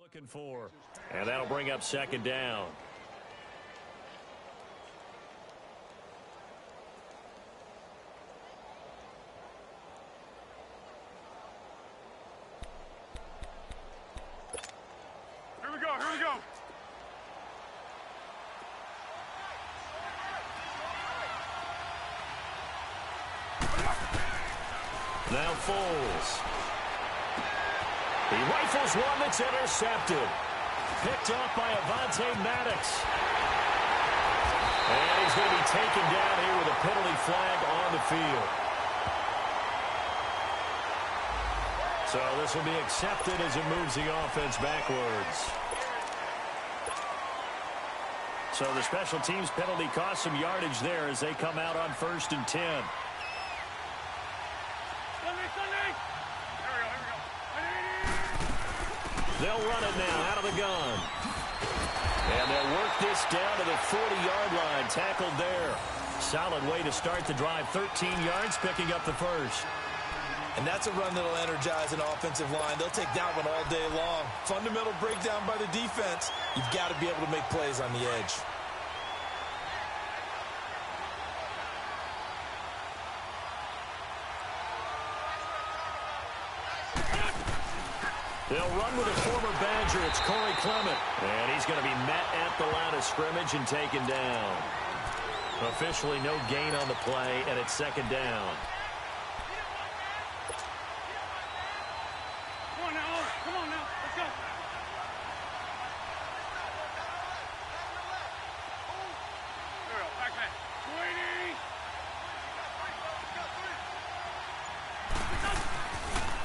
Looking for. And that'll bring up second down. Here we go, here we go. Now Foles. He rifles one that's intercepted. Picked off by Avonte Maddox. And he's going to be taken down here with a penalty flag on the field. So this will be accepted as it moves the offense backwards. So the special teams penalty cost some yardage there as they come out on 1st and 10. They'll run it now out of the gun. And they'll work this down to the 40-yard line. Tackled there. Solid way to start the drive. 13 yards, picking up the first. And that's a run that'll energize an offensive line. They'll take that one all day long. Fundamental breakdown by the defense. You've got to be able to make plays on the edge. They'll run with a former Badger. It's Corey Clement. And he's going to be met at the line of scrimmage and taken down. Officially no gain on the play, and it's second down. Come on now, let's go. There we go, back. 20.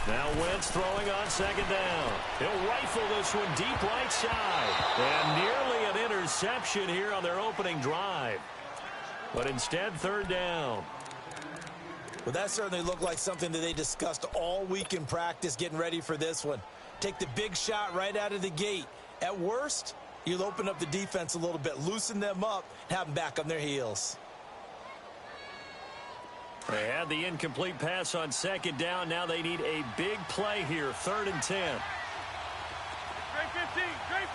Now Wentz throwing on second down. He'll rifle this one deep right side. And nearly an interception here on their opening drive. But instead, third down. Well, that certainly looked like something that they discussed all week in practice getting ready for this one. Take the big shot right out of the gate. At worst, you'll open up the defense a little bit, loosen them up, have them back on their heels. They had the incomplete pass on second down. Now they need a big play here, 3rd and 10. Trey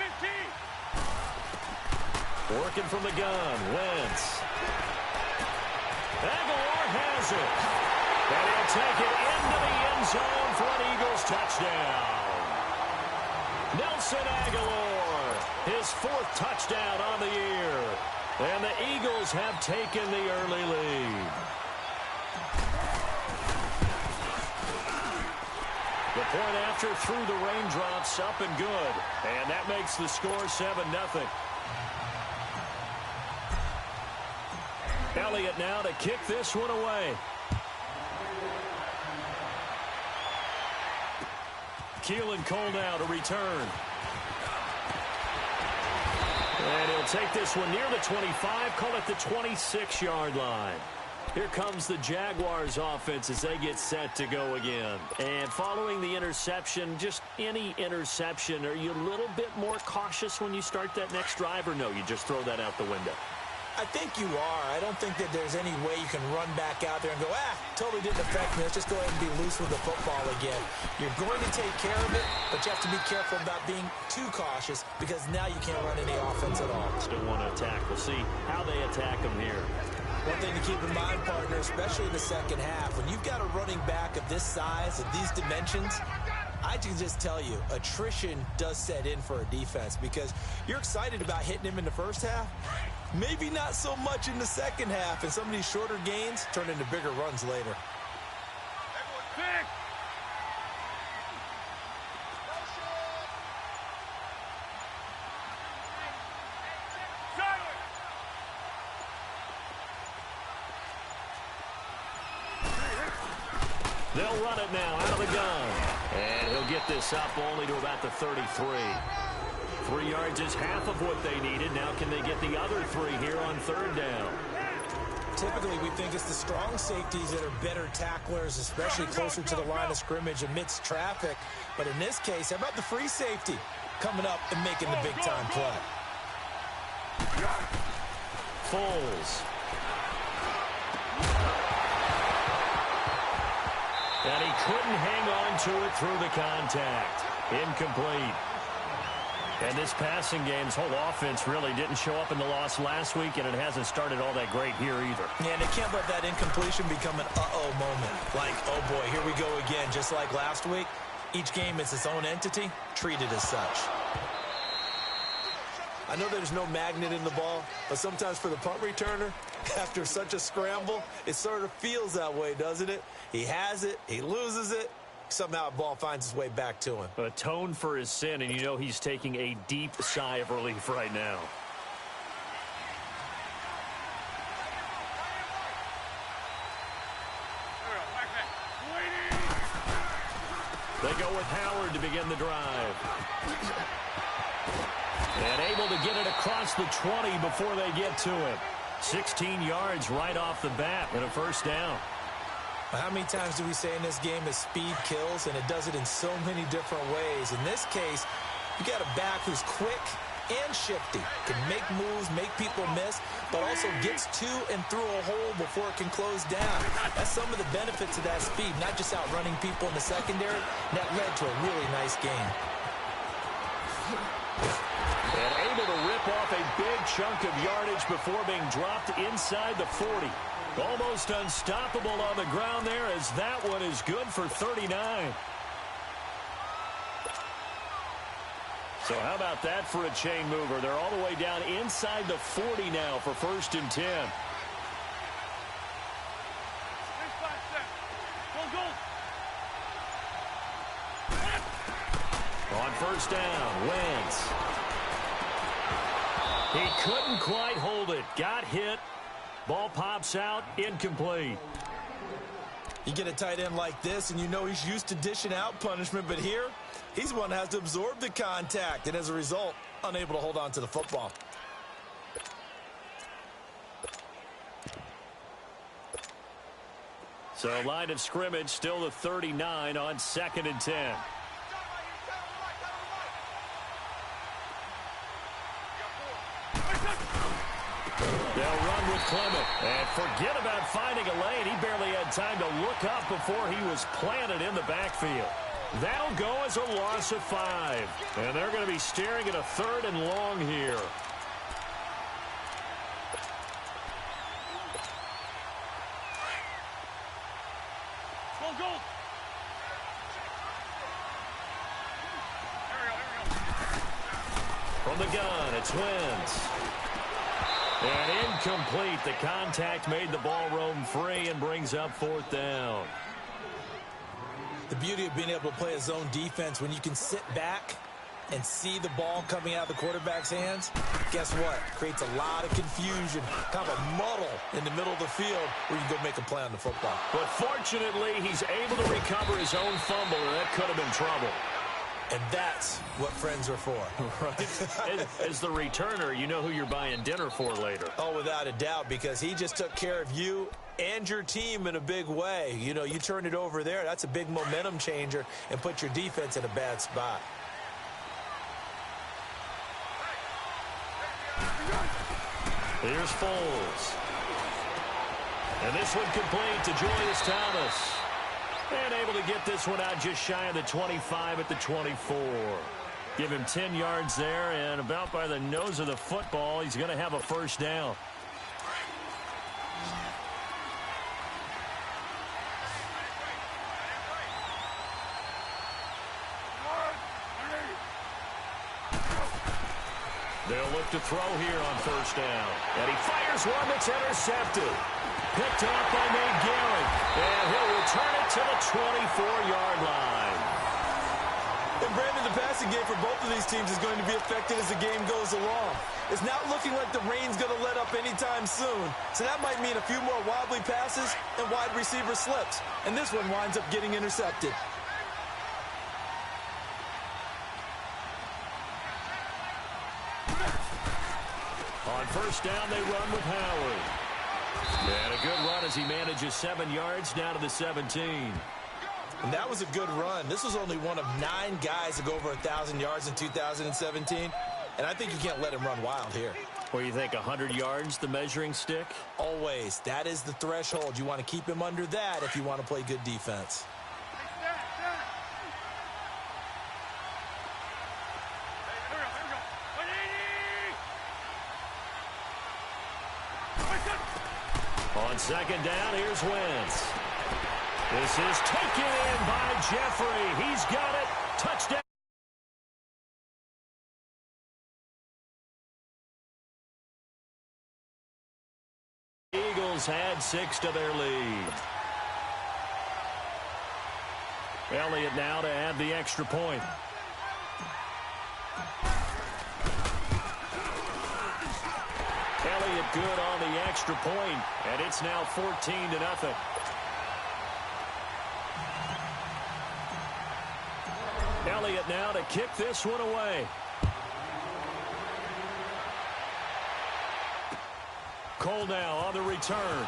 15. Working from the gun, Wentz. Aguilar has it. And he'll take it into the end zone for an Eagles touchdown. Nelson Aguilar, his 4th touchdown on the year. And the Eagles have taken the early lead. The point after through the raindrops, up and good. And that makes the score 7-0. Elliott now to kick this one away. Keelan Cole now to return. And he'll take this one near the 25, call it the 26-yard line. Here comes the Jaguars offense as they get set to go again. And following the interception, just any interception, are you a little bit more cautious when you start that next drive, or no, you just throw that out the window? I think you are. I don't think that there's any way you can run back out there and go, totally didn't affect me. Let's just go ahead and be loose with the football again. You're going to take care of it, but you have to be careful about being too cautious because now you can't run any offense at all. Still want to attack. We'll see how they attack them here. One thing to keep in mind, partner, especially in the second half, when you've got a running back of this size, of these dimensions, I can just tell you, attrition does set in for a defense because you're excited about hitting him in the first half. Maybe not so much in the second half, and some of these shorter gains turn into bigger runs later. They'll run it now out of the gun. And he'll get this up only to about the 33. 3 yards is half of what they needed. Now can they get the other 3 here on 3rd down? Typically, we think it's the strong safeties that are better tacklers, especially closer to the line of scrimmage amidst traffic. But in this case, how about the free safety coming up and making the big-time play? Foles. And he couldn't hang on to it through the contact. Incomplete. And this passing game's whole offense really didn't show up in the loss last week, and it hasn't started all that great here either. Yeah, and they can't let that incompletion become an uh-oh moment. Like, oh boy, here we go again. Just like last week, each game is its own entity, treated as such. I know there's no magnet in the ball, but sometimes for the punt returner, after such a scramble, it sort of feels that way, doesn't it? He has it, he loses it, somehow the ball finds its way back to him. Atone for his sin, and you know he's taking a deep sigh of relief right now. They go with Howard to begin the drive. And able to get it across the 20 before they get to him. 16 yards right off the bat and a first down. How many times do we say in this game that speed kills, and it does it in so many different ways? In this case, you got a back who's quick and shifty, can make moves, make people miss, but also gets to and through a hole before it can close down. That's some of the benefits of that speed, not just outrunning people in the secondary. That led to a really nice game. And able to rip off a big chunk of yardage before being dropped inside the 40. Almost unstoppable on the ground there, as that one is good for 39. So how about that for a chain mover? They're all the way down inside the 40 now for 1st and 10. On 1st down, Wentz. He couldn't quite hold it. Got hit. Ball pops out, incomplete. You get a tight end like this, and you know he's used to dishing out punishment, but here, he's one that has to absorb the contact, and as a result, unable to hold on to the football. So line of scrimmage still the 39 on 2nd and 10. They'll run with Clement. And forget about finding a lane. He barely had time to look up before he was planted in the backfield. That'll go as a loss of 5. And they're going to be staring at a 3rd and long here. From the gun, it's Wentz. And incomplete. The contact made the ball roam free and brings up 4th down. The beauty of being able to play a zone defense, when you can sit back and see the ball coming out of the quarterback's hands, guess what? Creates a lot of confusion, kind of a muddle in the middle of the field where you can go make a play on the football. But fortunately, he's able to recover his own fumble, and that could have been trouble. And that's what friends are for. Right. As the returner, you know who you're buying dinner for later. Oh, without a doubt, because he just took care of you and your team in a big way. You know, you turn it over there, that's a big momentum changer and put your defense in a bad spot. Here's Foles. And this one complete to Julius Thomas. And able to get this one out just shy of the 25 at the 24. Give him 10 yards there, and about by the nose of the football, he's going to have a 1st down. They'll look to throw here on 1st down. And he fires one that's intercepted. Picked off by Nate Garrett. And he'll return it to the 24-yard line. And Brandon, the passing game for both of these teams is going to be affected as the game goes along. It's not looking like the rain's going to let up anytime soon. So that might mean a few more wobbly passes and wide receiver slips. And this one winds up getting intercepted. On 1st down, they run with Howard. And a good run as he manages 7 yards down to the 17. And that was a good run. This was only one of 9 guys to go over 1,000 yards in 2017. And I think you can't let him run wild here. Or you think 100 yards, the measuring stick? Always. That is the threshold. You want to keep him under that if you want to play good defense. On second down, here's Wentz. This is taken in by Jeffrey. He's got it. Touchdown. Eagles had 6 to their lead. Elliott now to add the extra point. Elliott good on the extra point, and it's now 14-0. Elliott now to kick this one away. Cole now on the return.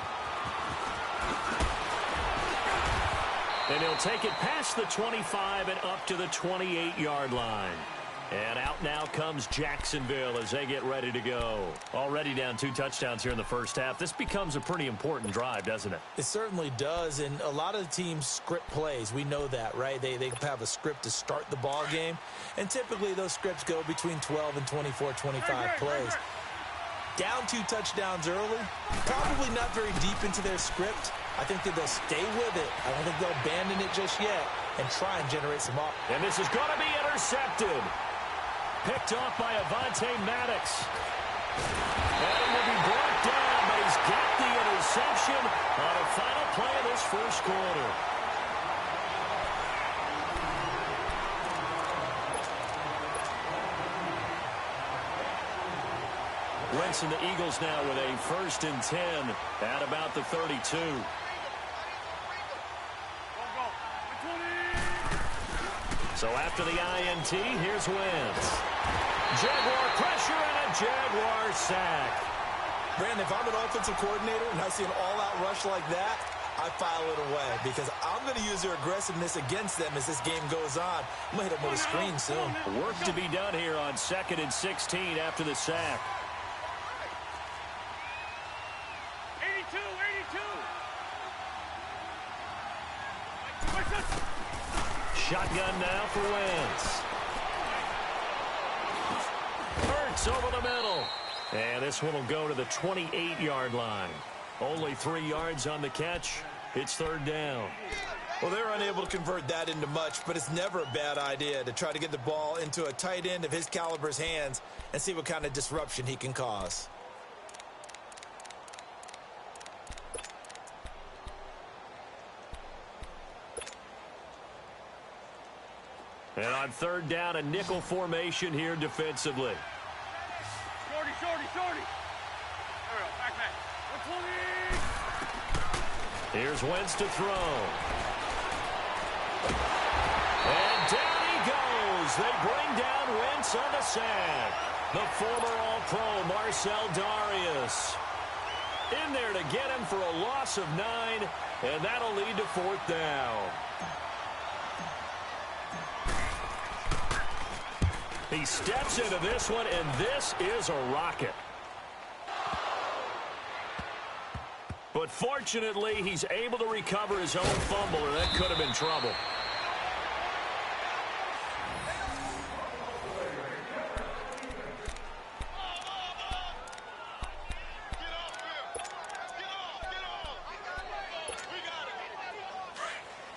And he'll take it past the 25 and up to the 28-yard line. And out now comes Jacksonville as they get ready to go. Already down 2 touchdowns here in the first half. This becomes a pretty important drive, doesn't it? It certainly does, and a lot of the teams script plays. We know that, right? They have a script to start the ball game, and typically those scripts go between 12 and 24, 25 plays. Down 2 touchdowns early, probably not very deep into their script. I think that they'll stay with it. I don't think they'll abandon it just yet and try and generate some offense. And this is going to be intercepted. Picked off by Avonte Maddox. And he will be brought down, but he's got the interception on a final play of this first quarter. Wentz and the Eagles now with a 1st and 10 at about the 32. So after the INT, here's Wentz. Jaguar pressure and a Jaguar sack. Brandon, if I'm an offensive coordinator and I see an all-out rush like that, I file it away because I'm going to use their aggressiveness against them as this game goes on. I'm going to hit them with a screen soon. Work to be done here on 2nd and 16 after the sack. 82, 82. Shotgun now for Wentz. Hurts over the middle. And this one will go to the 28-yard line. Only 3 yards on the catch. It's 3rd down. Well, they're unable to convert that into much, but it's never a bad idea to try to get the ball into a tight end of his caliber's hands and see what kind of disruption he can cause. And on 3rd down, a nickel formation here defensively. Shorty, shorty, shorty. There we go. Back. 120. Here's Wentz to throw. And down he goes. They bring down Wentz on the sack. The former All-Pro Marcel Darius in there to get him for a loss of 9, and that'll lead to 4th down. He steps into this one, and this is a rocket. But fortunately, he's able to recover his own fumble, or that could have been trouble.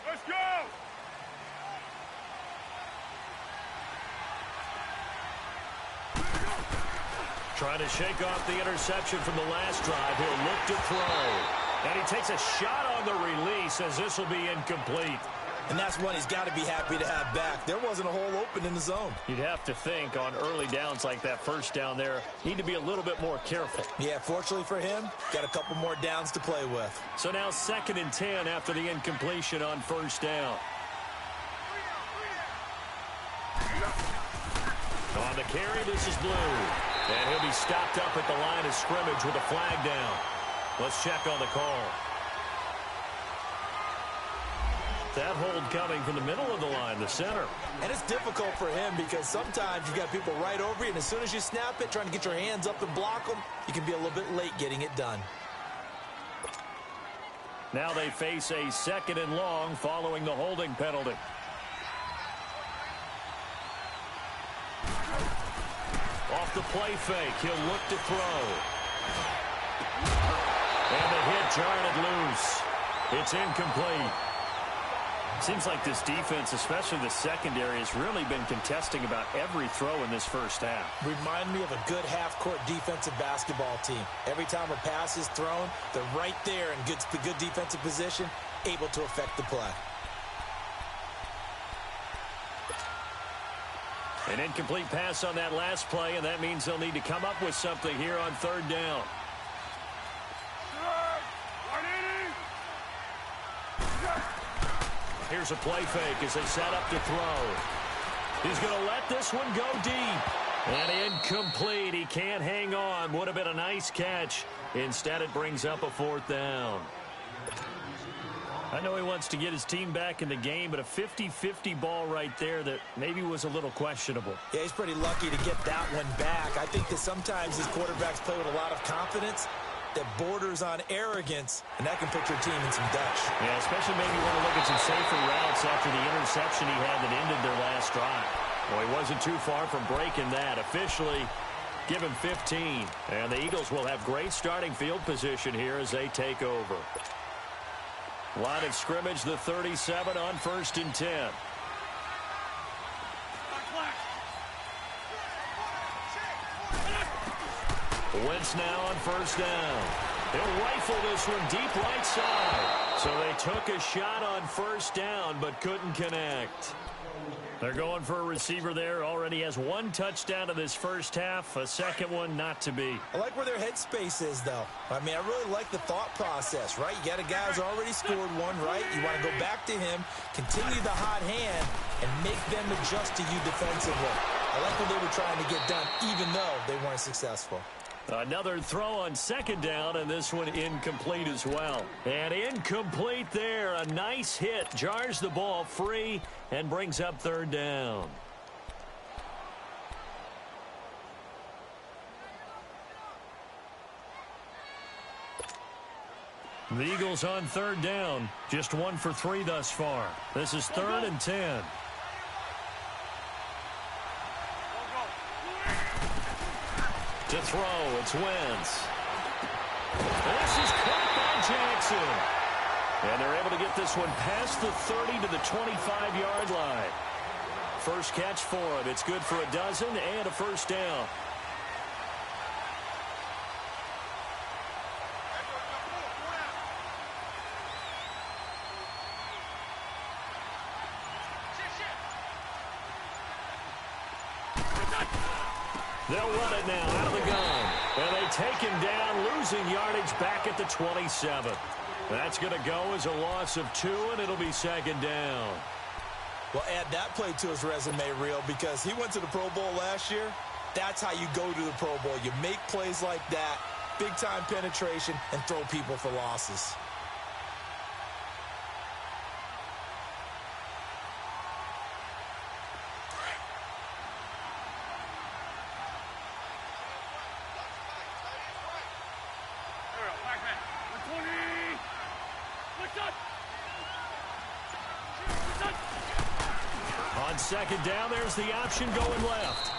Let's go. Trying to shake off the interception from the last drive. He'll look to throw. And he takes a shot on the release as this will be incomplete. And that's one he's got to be happy to have back. There wasn't a hole open in the zone. You'd have to think on early downs like that first down there, need to be a little bit more careful. Yeah, fortunately for him, got a couple more downs to play with. So now 2nd and 10 after the incompletion on 1st down. On the carry, this is Blue. And he'll be stopped up at the line of scrimmage with a flag down. Let's check on the call. That hold coming from the middle of the line, the center. And it's difficult for him because sometimes you've got people right over you, and as soon as you snap it, trying to get your hands up and block them, you can be a little bit late getting it done. Now they face a 2nd and long following the holding penalty. Off the play fake, he'll look to throw. And the hit jarred it loose. It's incomplete. Seems like this defense, especially the secondary, has really been contesting about every throw in this first half. Remind me of a good half-court defensive basketball team. Every time a pass is thrown, they're right there in good defensive position, able to affect the play. An incomplete pass on that last play, and that means they'll need to come up with something here on third down. Here's a play fake as they set up to throw. He's going to let this one go deep. And incomplete. He can't hang on. Would have been a nice catch. Instead, it brings up a fourth down. I know he wants to get his team back in the game, but a 50-50 ball right there that maybe was a little questionable. Yeah, he's pretty lucky to get that one back. I think that sometimes these quarterbacks play with a lot of confidence that borders on arrogance, and that can put your team in some Dutch. Yeah, especially maybe you want to look at some safer routes after the interception he had that ended their last drive. Well, he wasn't too far from breaking that. Officially, give him 15. And the Eagles will have great starting field position here as they take over. Line of scrimmage, the 37 on 1st and 10. Wentz now on 1st down. He'll rifle this one deep right side. So they took a shot on 1st down but couldn't connect. They're going for a receiver there. Already has one touchdown in this first half. A second one not to be. I like where their headspace is, though. I mean, I really like the thought process, right? You got a guy who's already scored one, right? You want to go back to him, continue the hot hand, and make them adjust to you defensively. I like what they were trying to get done, even though they weren't successful. Another throw on 2nd down, and this one incomplete as well. And incomplete there. A nice hit. Jars the ball free and brings up 3rd down. The Eagles on 3rd down. Just 1 for 3 thus far. This is 3rd and 10. To throw, it's Wentz. This is caught by Jackson. And they're able to get this one past the 30 to the 25-yard line. First catch for him. It's good for a dozen and a 1st down. They'll run it now out of the gun. And they take him down, losing yardage back at the 27. That's going to go as a loss of 2, and it'll be 2nd down. Well, add that play to his resume reel because he went to the Pro Bowl last year. That's how you go to the Pro Bowl. You make plays like that, big-time penetration, and throw people for losses. On 2nd down, there's the option going left.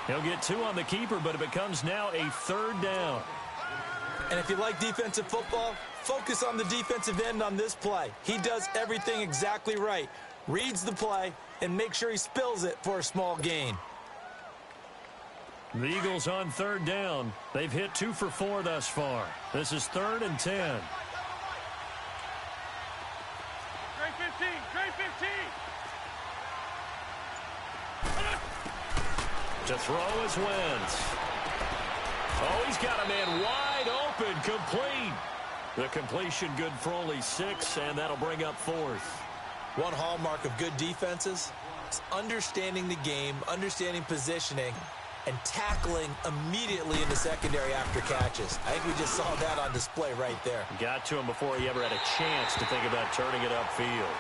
He'll get 2 on the keeper, but it becomes now a 3rd down. And if you like defensive football, focus on the defensive end on this play. He does everything exactly right. Reads the play and makes sure he spills it for a small gain. The Eagles on 3rd down. They've hit 2 for 4 thus far. This is 3rd and 10. Trey 15, Trey 15. To throw is Wentz. Oh, he's got a man wide open, complete. The completion good for only 6, and that'll bring up 4th. One hallmark of good defenses is understanding the game, understanding positioning, and tackling immediately in the secondary after catches. I think we just saw that on display right there. Got to him before he ever had a chance to think about turning it upfield.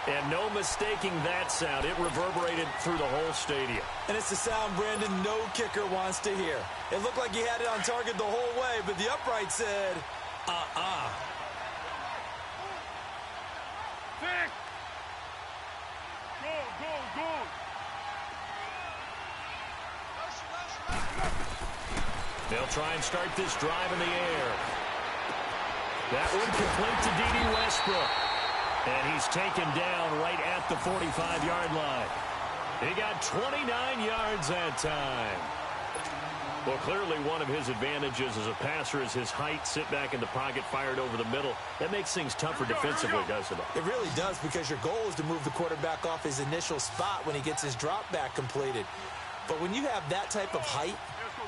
And no mistaking that sound. It reverberated through the whole stadium. And it's the sound, Brandon, no kicker wants to hear. It looked like he had it on target the whole way, but the upright said, Pick. Go, go, go. They'll try and start this drive in the air. That one complete to D.D. Westbrook. And he's taken down right at the 45-yard line. He got 29 yards that time. Well, clearly one of his advantages as a passer is his height. Sit back in the pocket, fired over the middle. That makes things tougher defensively, doesn't it? It really does, because your goal is to move the quarterback off his initial spot when he gets his drop back completed. But when you have that type of height,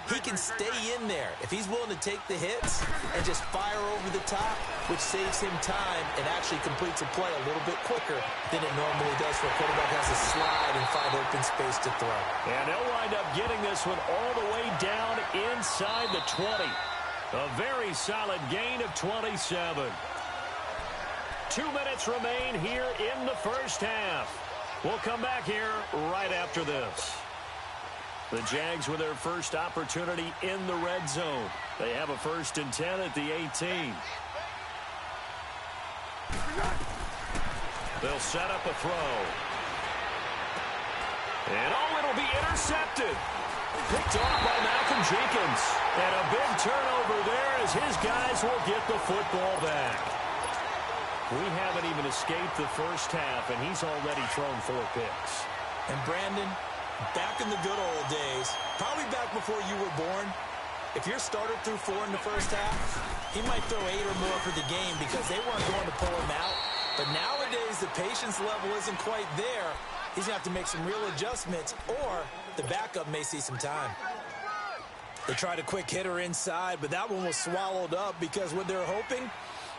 he can stay in there if he's willing to take the hits and just fire over the top, which saves him time and actually completes a play a little bit quicker than it normally does for a quarterback has to slide and find open space to throw. And they'll wind up getting this one all the way down inside the 20. A very solid gain of 27. 2 minutes remain here in the first half. We'll come back here right after this. The Jags with their first opportunity in the red zone. They have a 1st and 10 at the 18. They'll set up a throw. And it'll be intercepted. Picked off by Malcolm Jenkins. And a big turnover there as his guys will get the football back. We haven't even escaped the first half, and he's already thrown 4 picks. And Brandon, back in the good old days, probably back before you were born, if your starter threw 4 in the first half, he might throw 8 or more for the game because they weren't going to pull him out. But nowadays, the patience level isn't quite there. He's going to have to make some real adjustments, or the backup may see some time. They tried a quick hitter inside, but that one was swallowed up because what they're hoping,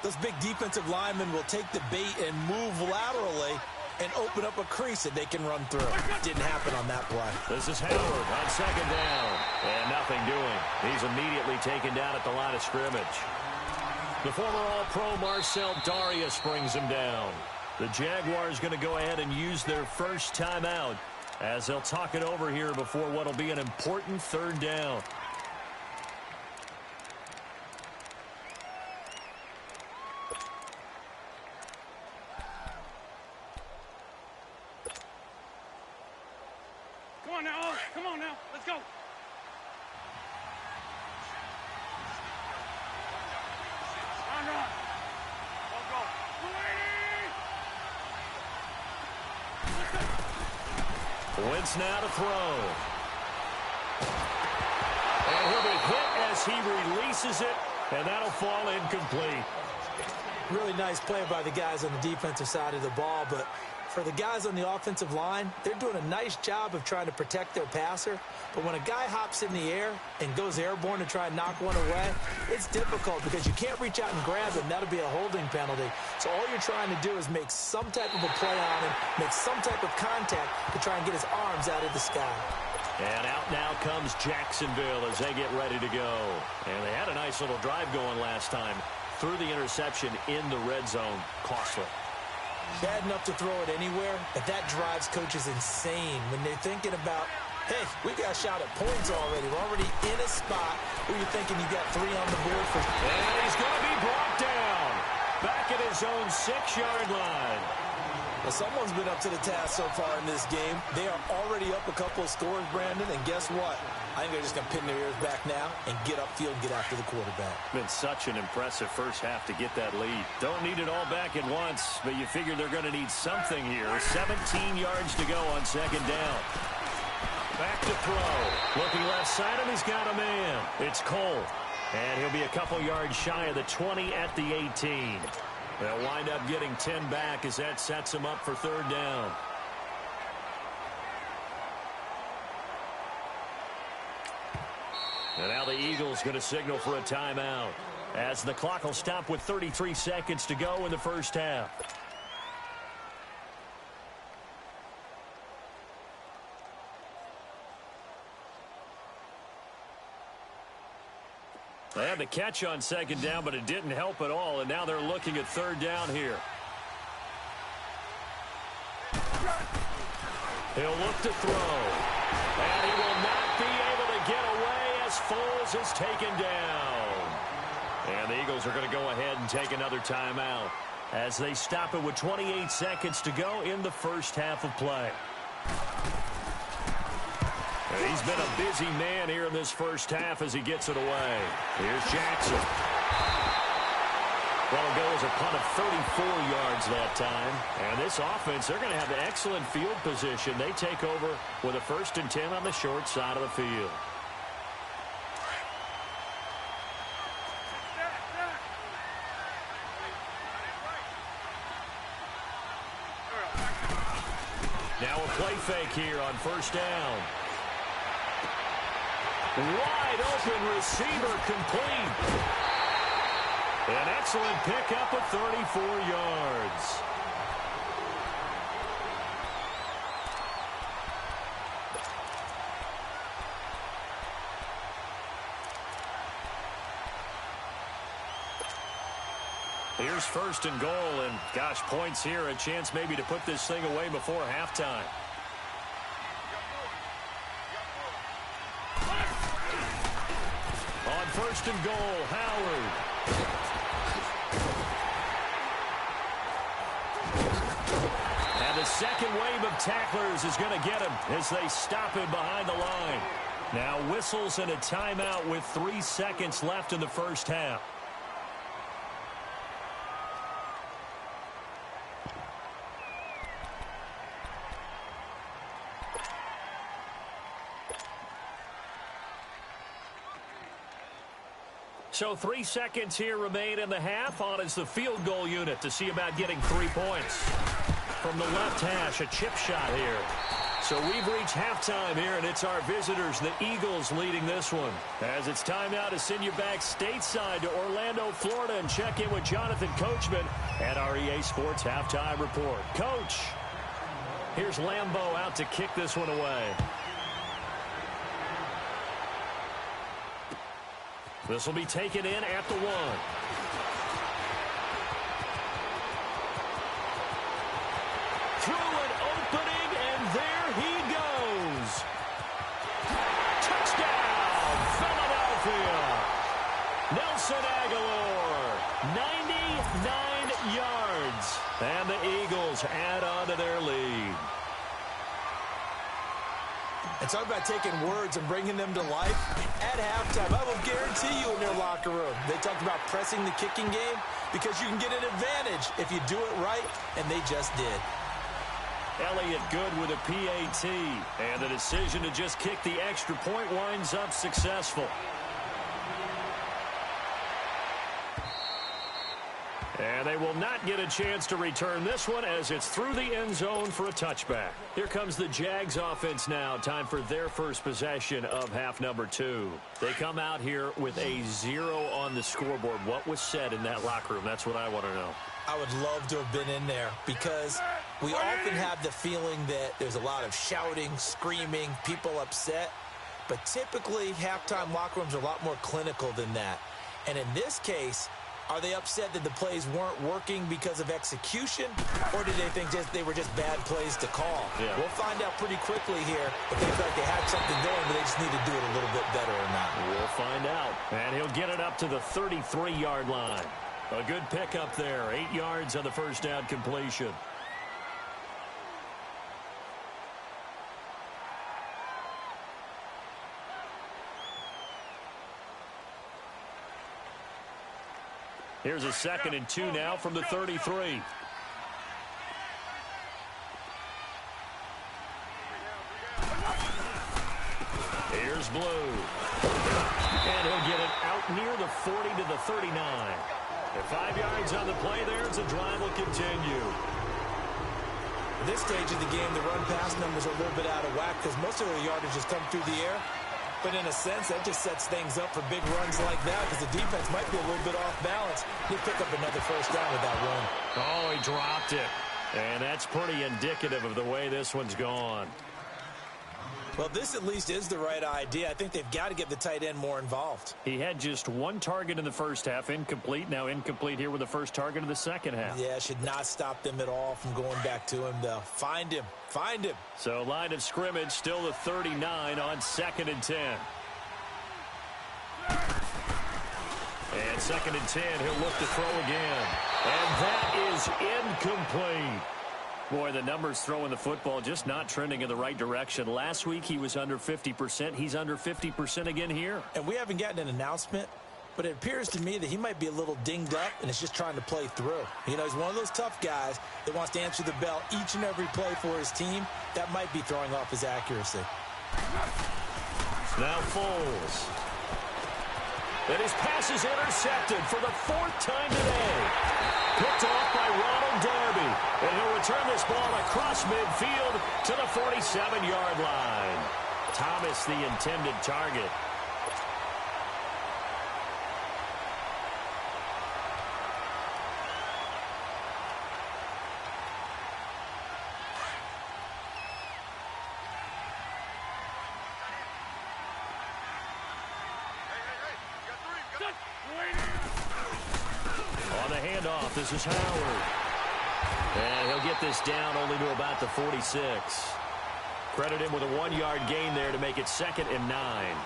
those big defensive linemen will take the bait and move laterally and open up a crease that they can run through. Didn't happen on that play. This is Howard on 2nd down. And nothing doing. He's immediately taken down at the line of scrimmage. The former All-Pro Marcel Darius brings him down. The Jaguars going to go ahead and use their first timeout as they'll talk it over here before what will be an important 3rd down. Come on now, let's go. Run. Go. Wentz now to throw. And he'll be hit as he releases it, and that'll fall incomplete. Really nice play by the guys on the defensive side of the ball, but for the guys on the offensive line, they're doing a nice job of trying to protect their passer. But when a guy hops in the air and goes airborne to try and knock one away, it's difficult because you can't reach out and grab him. That'll be a holding penalty. So all you're trying to do is make some type of a play on him, make some type of contact to try and get his arms out of the sky. And out now comes Jacksonville as they get ready to go. And they had a nice little drive going last time. Threw the interception in the red zone. Costly. Bad enough to throw it anywhere, but that drives coaches insane when they're thinking about, hey, we got a shot at points already. We're already in a spot where you're thinking you got 3 on the board. And he's going to be brought down. Back at his own 6-yard line. Well, someone's been up to the task so far in this game. They are already up a couple of scores, Brandon, and guess what? I think they're just going to pin their ears back now and get upfield and get after the quarterback. Been such an impressive first half to get that lead. Don't need it all back at once, but you figure they're going to need something here. 17 yards to go on 2nd down. Back to throw. Looking left side, and he's got a man. It's Cole. And he'll be a couple yards shy of the 20 at the 18. They'll wind up getting 10 back as that sets him up for 3rd down. And now the Eagles going to signal for a timeout as the clock will stop with 33 seconds to go in the first half. They had the catch on 2nd down, but it didn't help at all, and now they're looking at 3rd down here. He'll look to throw, and he will not be able to get away as Foles is taken down. And the Eagles are going to go ahead and take another timeout as they stop it with 28 seconds to go in the first half of play. And he's been a busy man here in this first half as he gets it away. Here's Jackson. Well, it goes a punt of 34 yards that time. And this offense, they're going to have excellent field position. They take over with a 1st and 10 on the short side of the field. Now a play fake here on 1st down. Wide open receiver complete. An excellent pickup of 34 yards. Here's 1st and goal, and gosh, points here, a chance maybe to put this thing away before halftime. On 1st and goal, Howard. And the second wave of tacklers is going to get him as they stop him behind the line. Now whistles and a timeout with 3 seconds left in the 1st half. So 3 seconds here remain in the half. On is the field goal unit to see about getting 3 points. From the left hash, a chip shot here. So we've reached halftime here, and it's our visitors, the Eagles, leading this one. As it's time now to send you back stateside to Orlando, Florida, and check in with Jonathan Coachman at our EA Sports Halftime Report. Coach, here's Lambeau out to kick this one away. This will be taken in at the 1. Through an opening, and there he goes. Touchdown, Philadelphia. Nelson Aguilar, 99 yards. And the Eagles add on to their lead. And talk about taking words and bringing them to life. At halftime, I will guarantee you in their locker room, they talked about pressing the kicking game because you can get an advantage if you do it right, and they just did. Elliott good with a PAT, and the decision to just kick the extra point winds up successful. And they will not get a chance to return this one as it's through the end zone for a touchback. Here comes the Jags offense now. Time for their first possession of half number 2. They come out here with a 0 on the scoreboard. What was said in that locker room? That's what I want to know. I would love to have been in there because we often have the feeling that there's a lot of shouting, screaming, people upset. But typically, halftime locker rooms are a lot more clinical than that. And in this case, are they upset that the plays weren't working because of execution, or did they think they were just bad plays to call? Yeah. We'll find out pretty quickly here if they feel like they had something going, but they just need to do it a little bit better or not. We'll find out. And he'll get it up to the 33-yard line. A good pickup there. 8 yards on the first down completion. Here's a 2nd and 2 now from the 33. Here's Blue. And he'll get it out near the 40 to the 39. At 5 yards on the play there, the drive will continue. At this stage of the game, the run-pass numbers are a little bit out of whack because most of the yardage has come through the air. But in a sense, that just sets things up for big runs like that because the defense might be a little bit off balance. He'll pick up another first down with that run. Oh, he dropped it. And that's pretty indicative of the way this one's gone. Well, this at least is the right idea. I think they've got to get the tight end more involved. He had just 1 target in the first half, incomplete. Now incomplete here with the first target of the second half. Yeah, should not stop them at all from going back to him, though. Find him. Find him. So line of scrimmage, still the 39 on 2nd and 10. And 2nd and 10, he'll look to throw again. And that is incomplete. Boy, the numbers throwing the football just not trending in the right direction. Last week he was under 50%. He's under 50% again here. And we haven't gotten an announcement, but it appears to me that he might be a little dinged up and is just trying to play through. You know, he's one of those tough guys that wants to answer the bell each and every play for his team. That might be throwing off his accuracy. Now Foles. And his pass is intercepted for the 4th time today. Picked off by Ronald Darby. And he'll return this ball across midfield to the 47-yard line. Thomas, the intended target. On the handoff, this is Howard. And he'll get this down only to about the 46. Credit him with a 1-yard gain there to make it 2nd and 9.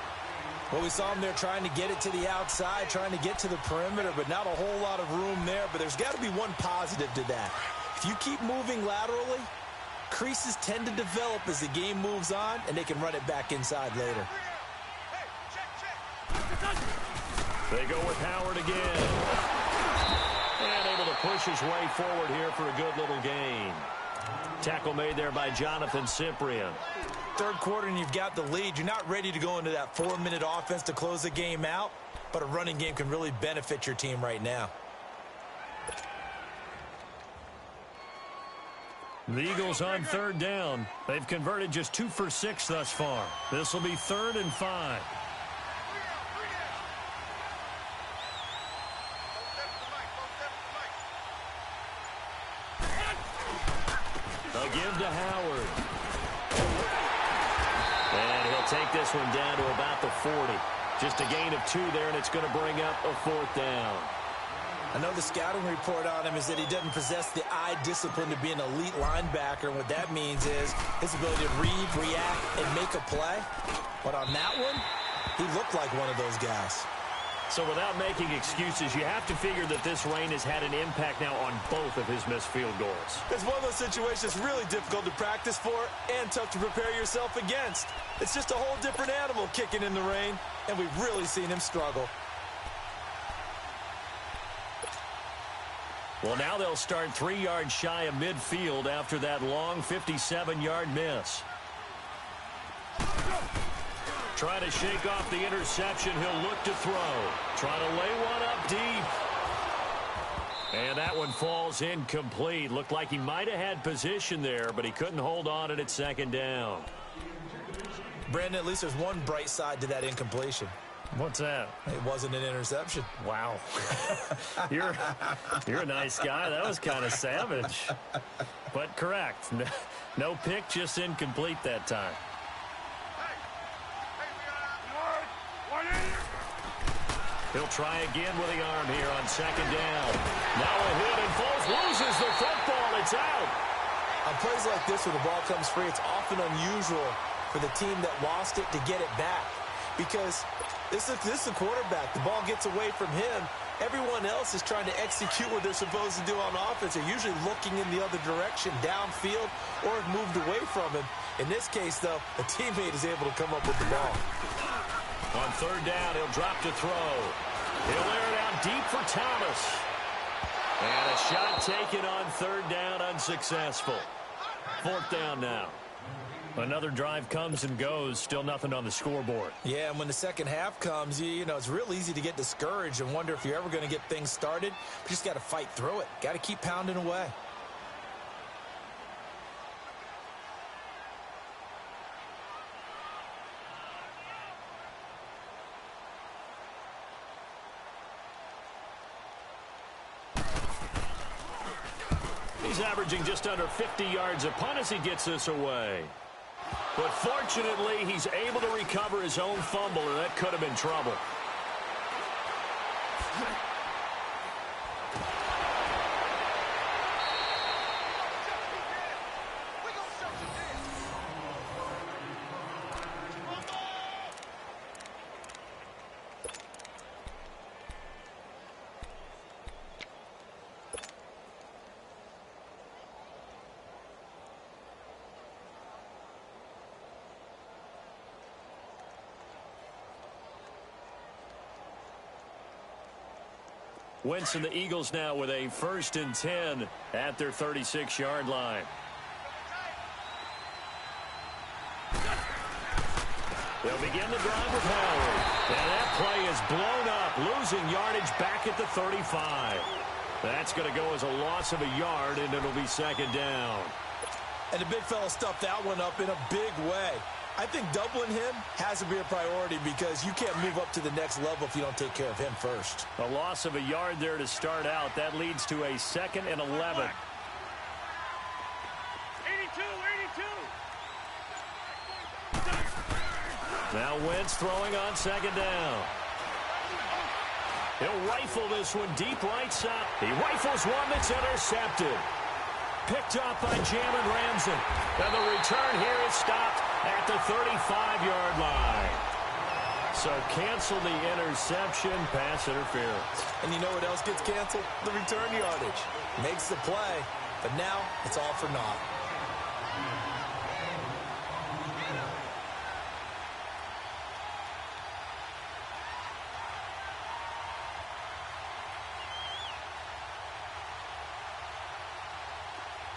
Well, we saw him there trying to get it to the outside, trying to get to the perimeter, but not a whole lot of room there. But there's got to be one positive to that. If you keep moving laterally, creases tend to develop as the game moves on, and they can run it back inside later. They go with Howard again. And able to push his way forward here for a good little gain. Tackle made there by Jonathan Cyprien. Third quarter and you've got the lead. You're not ready to go into that 4-minute offense to close the game out, but a running game can really benefit your team right now. The Eagles on 3rd down. They've converted just 2 for 6 thus far. This will be 3rd and 5. They'll give to Howard. And he'll take this one down to about the 40. Just a gain of 2 there, and it's going to bring up a 4th down. I know the scouting report on him is that he doesn't possess the eye discipline to be an elite linebacker. And what that means is his ability to read, react, and make a play. But on that one, he looked like one of those guys. So without making excuses, you have to figure that this rain has had an impact now on both of his missed field goals. It's one of those situations really difficult to practice for and tough to prepare yourself against. It's just a whole different animal kicking in the rain, and we've really seen him struggle. Well, now they'll start 3 yards shy of midfield after that long 57-yard miss. Trying to shake off the interception. He'll look to throw. Trying to lay one up deep. And that one falls incomplete. Looked like he might have had position there, but he couldn't hold on it at 2nd down. Brandon, at least there's one bright side to that incompletion. What's that? It wasn't an interception. Wow. You're a nice guy. That was kind of savage. But correct. No pick, just incomplete that time. He'll try again with the arm here on 2nd down. Now a hit, and Foles loses the football. It's out. On plays like this, when the ball comes free, it's often unusual for the team that lost it to get it back. Because this is the quarterback. The ball gets away from him. Everyone else is trying to execute what they're supposed to do on offense. They're usually looking in the other direction, downfield, or have moved away from him. In this case, though, a teammate is able to come up with the ball. On 3rd down, he'll drop to throw. He'll air it out deep for Thomas. And a shot taken on 3rd down, unsuccessful. 4th down now. Another drive comes and goes, still nothing on the scoreboard. Yeah, and when the second half comes, you know, it's real easy to get discouraged and wonder if you're ever going to get things started. You just got to fight through it. Got to keep pounding away. He's averaging just under 50 yards a punt as he gets this away. But fortunately, he's able to recover his own fumble, and that could have been trouble. Wentz and the Eagles now with a 1st and 10 at their 36-yard line. They'll begin the drive with Howard. And that play is blown up, losing yardage back at the 35. That's going to go as a loss of a yard, and it'll be 2nd down. And the big fella stuffed that one up in a big way. I think doubling him has to be a priority because you can't move up to the next level if you don't take care of him first. A loss of a yard there to start out. That leads to a 2nd and 11. 82, 82. Now Wentz throwing on 2nd down. He'll rifle this one deep right side. He rifles one that's intercepted. Picked up by Jalen Ramsey. And the return here is stopped at the 35-yard line. So cancel the interception, pass interference. And you know what else gets canceled? The return yardage. Makes the play, but now it's all for naught.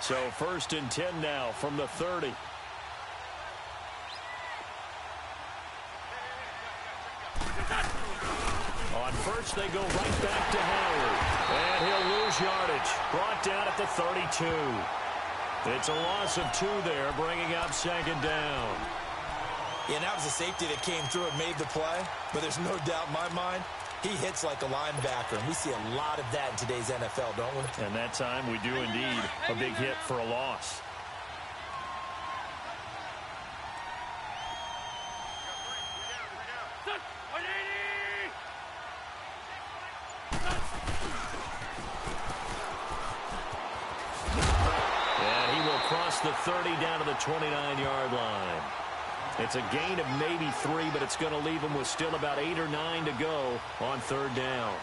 So 1st and 10 now from the 30. On first, they go right back to Howard. And he'll lose yardage. Brought down at the 32. It's a loss of 2 there, bringing up 2nd down. Yeah, that was a safety that came through and made the play. But there's no doubt in my mind, he hits like a linebacker, and we see a lot of that in today's NFL, don't we? And that time we do indeed a big hit for a loss. And he will cross the 30 down to the 29-yard line. It's a gain of maybe 3, but it's going to leave him with still about 8 or 9 to go on 3rd down.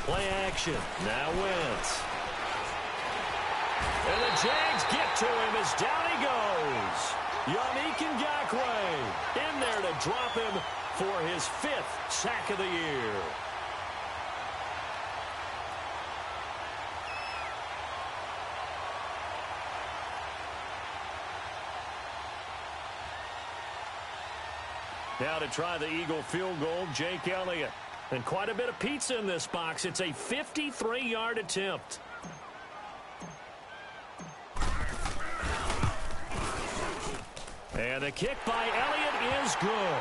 Play action. Now Wentz. And the Jags get to him as down he goes. Yannick Ngakoue in there to drop him for his 5th sack of the year. Now to try the Eagle field goal, Jake Elliott. And quite a bit of pizza in this box. It's a 53-yard attempt. And the kick by Elliott is good.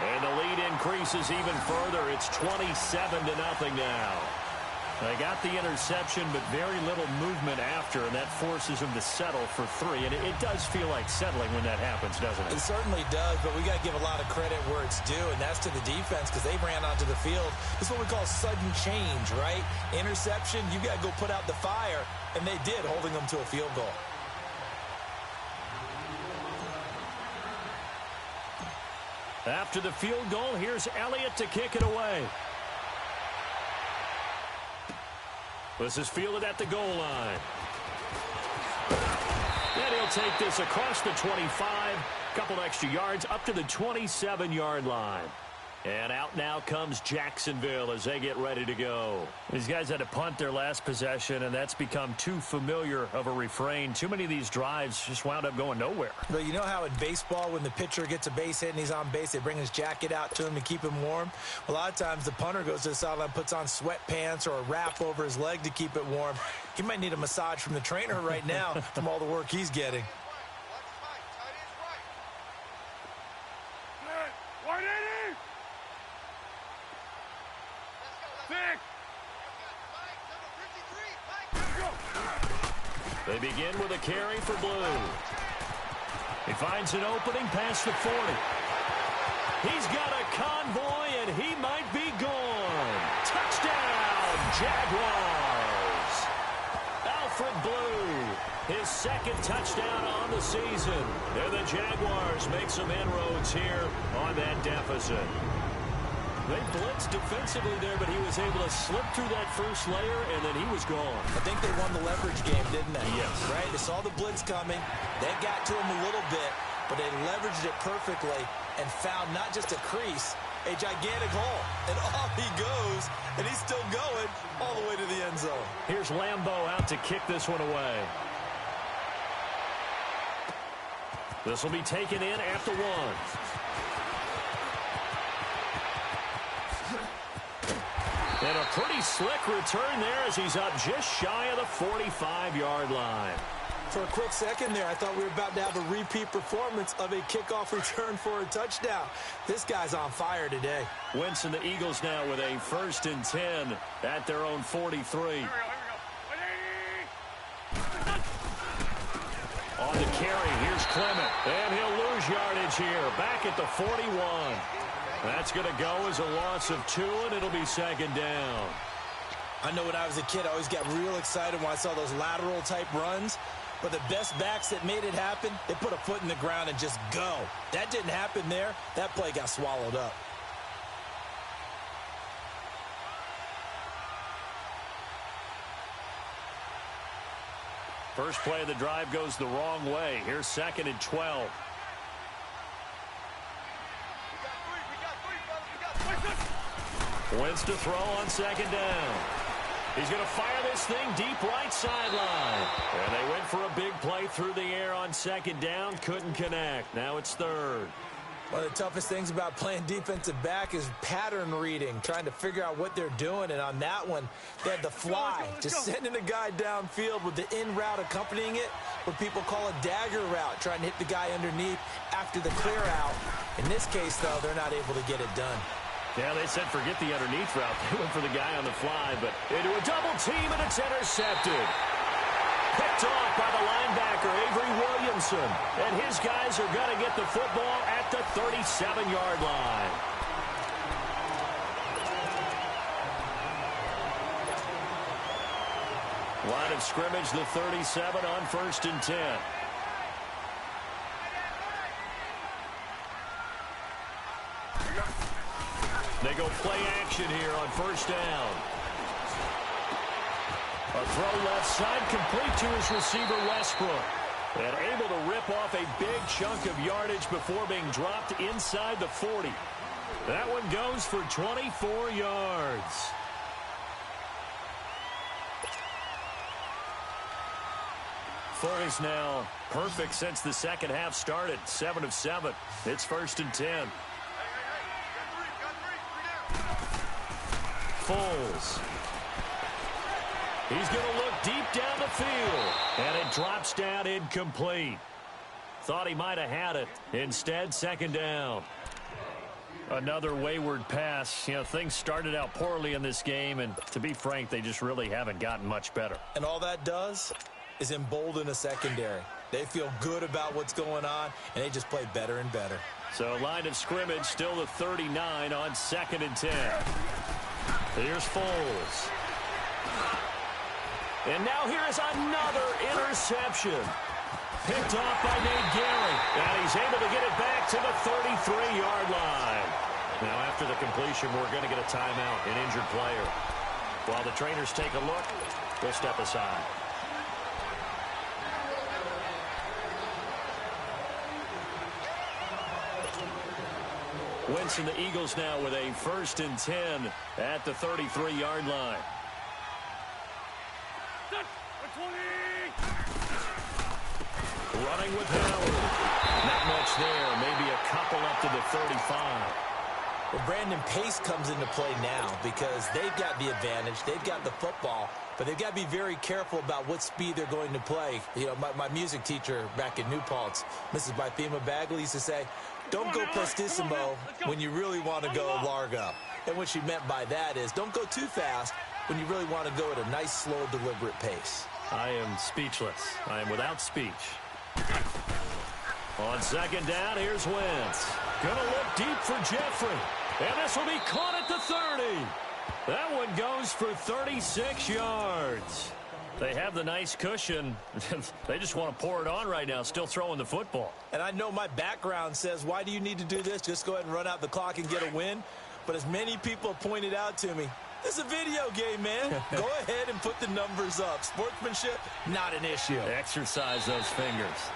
And the lead increases even further. It's 27-0 now. They got the interception, but very little movement after, and that forces them to settle for 3. And it does feel like settling when that happens, doesn't it? It certainly does, but we got to give a lot of credit where it's due, and that's to the defense because they ran onto the field. This is what we call sudden change, right? Interception, you got to go put out the fire, and they did, holding them to a field goal. After the field goal, here's Elliott to kick it away. This is fielded at the goal line. And he'll take this across the 25, couple extra yards up to the 27-yard line. And out now comes Jacksonville as they get ready to go. These guys had to punt their last possession, and that's become too familiar of a refrain. Too many of these drives just wound up going nowhere. But you know how in baseball, when the pitcher gets a base hit and he's on base, they bring his jacket out to him to keep him warm? A lot of times the punter goes to the sideline, puts on sweatpants or a wrap over his leg to keep it warm. He might need a massage from the trainer right now from all the work he's getting. They begin with a carry for Blue. He finds an opening past the 40. He's got a convoy, and he might be gone. Touchdown, Jaguars. Alfred Blue, his 2nd touchdown on the season. And the Jaguars make some inroads here on that deficit. They blitzed defensively there, but he was able to slip through that first layer, and then he was gone. I think they won the leverage game, didn't they? Yes. Right? They saw the blitz coming. They got to him a little bit, but they leveraged it perfectly and found not just a crease, a gigantic hole. And off he goes, and he's still going all the way to the end zone. Here's Lambeau out to kick this one away. This will be taken in at the 1. And a pretty slick return there as he's up just shy of the 45-yard line. For a quick second there, I thought we were about to have a repeat performance of a kickoff return for a touchdown. This guy's on fire today. Wentz and the Eagles now with a 1st and 10 at their own 43. On the carry, here's Clement. And he'll lose yardage here, back at the 41. That's going to go as a loss of 2, and it'll be 2nd down. I know when I was a kid, I always got real excited when I saw those lateral-type runs. But the best backs that made it happen, they put a foot in the ground and just go. That didn't happen there. That play got swallowed up. First play of the drive goes the wrong way. Here's 2nd and 12. Wentz to throw on 2nd down. He's going to fire this thing deep right sideline. And they went for a big play through the air on 2nd down. Couldn't connect. Now it's 3rd. One of the toughest things about playing defensive back is pattern reading, trying to figure out what they're doing. And on that one, they had the fly, just sending a guy downfield with the in route accompanying it, what people call a dagger route, trying to hit the guy underneath after the clear out. In this case, though, they're not able to get it done. Yeah, they said forget the underneath route. They went for the guy on the fly, but into a double team, and it's intercepted. Picked off by the linebacker, Avery Williamson. And his guys are going to get the football at the 37-yard line. Line of scrimmage, the 37 on 1st and 10. They go play action here on 1st down. A throw left side, complete to his receiver, Westbrook. And able to rip off a big chunk of yardage before being dropped inside the 40. That one goes for 24 yards. Fourth now perfect since the 2nd half started. 7 of 7. It's 1st and 10. Foles. He's going to look deep down the field. And it drops down incomplete. Thought he might have had it. Instead, 2nd down. Another wayward pass. You know, things started out poorly in this game, and to be frank, they just really haven't gotten much better. And all that does is embolden a secondary. They feel good about what's going on, and they just play better and better. So line of scrimmage still the 39 on 2nd and 10. Here's Foles. And now here is another interception. Picked off by Nate Gehring. And he's able to get it back to the 33-yard line. Now after the completion, we're going to get a timeout, an injured player. While the trainers take a look, we'll step aside. Wentz and the Eagles now with a 1st and 10 at the 33-yard line. Running with Howard. Not much there. Maybe a couple up to the 35. Well, Brandon, pace comes into play now because they've got the advantage. They've got the football, but they've got to be very careful about what speed they're going to play. You know, my music teacher back in New Paltz, Mrs. Bythema Bagley, used to say, don't go prestissimo when you really want to go largo. And what she meant by that is don't go too fast when you really want to go at a nice, slow, deliberate pace. I am speechless. I am without speech. On 2nd down, here's Wentz. Gonna look deep for Jeffrey. And this will be caught at the 30. That one goes for 36 yards. They have the nice cushion. They just want to pour it on right now, still throwing the football. And I know my background says, why do you need to do this? Just go ahead and run out the clock and get a win. But as many people have pointed out to me, this is a video game, man. Go ahead and put the numbers up. Sportsmanship, not an issue. Exercise those fingers.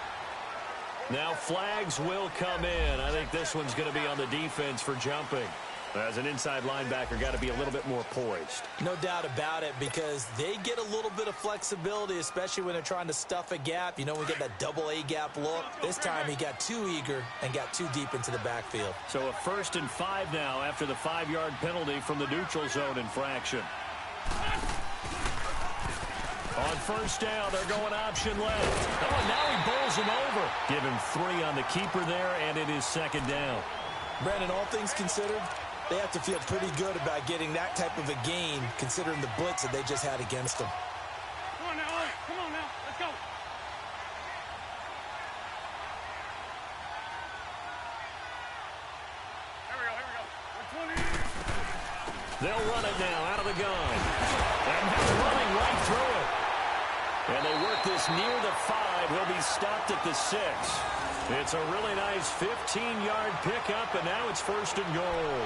Now flags will come in. I think this one's going to be on the defense for jumping. As an inside linebacker, got to be a little bit more poised. No doubt about it, because they get a little bit of flexibility, especially when they're trying to stuff a gap. You know, we get that double A gap look. This time he got too eager and got too deep into the backfield. So a 1st and 5 now after the 5-yard penalty from the neutral zone infraction. On 1st down, they're going option left. Oh, and now he bowls him over. Give him 3 on the keeper there, and it is 2nd down. Brandon, all things considered, they have to feel pretty good about getting that type of a gain, considering the blitz that they just had against them. Come on now, Ollie. Come on now. Let's go. Here we go. 120. They'll run it now out of the gun. And they're running right through it. And they work this near the 5. He'll be stopped at the 6. It's a really nice 15-yard pickup, and now it's 1st and goal.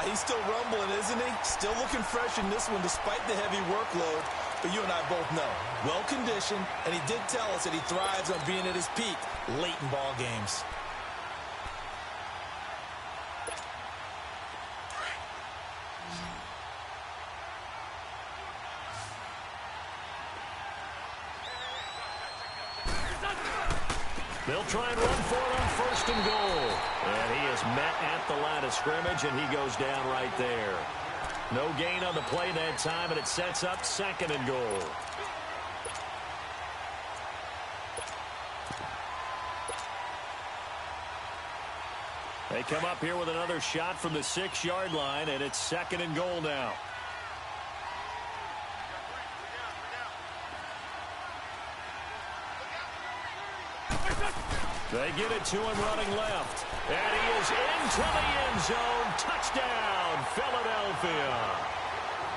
He's still rumbling, isn't he? Still looking fresh in this one despite the heavy workload. But you and I both know, well-conditioned, and he did tell us that he thrives on being at his peak late in ball games. They'll try and run for it on 1st and goal. And he is met at the line of scrimmage, and he goes down right there. No gain on the play that time, and it sets up 2nd and goal. They come up here with another shot from the 6-yard line, and it's 2nd and goal now. They get it to him running left. And he is into the end zone. Touchdown, Philadelphia.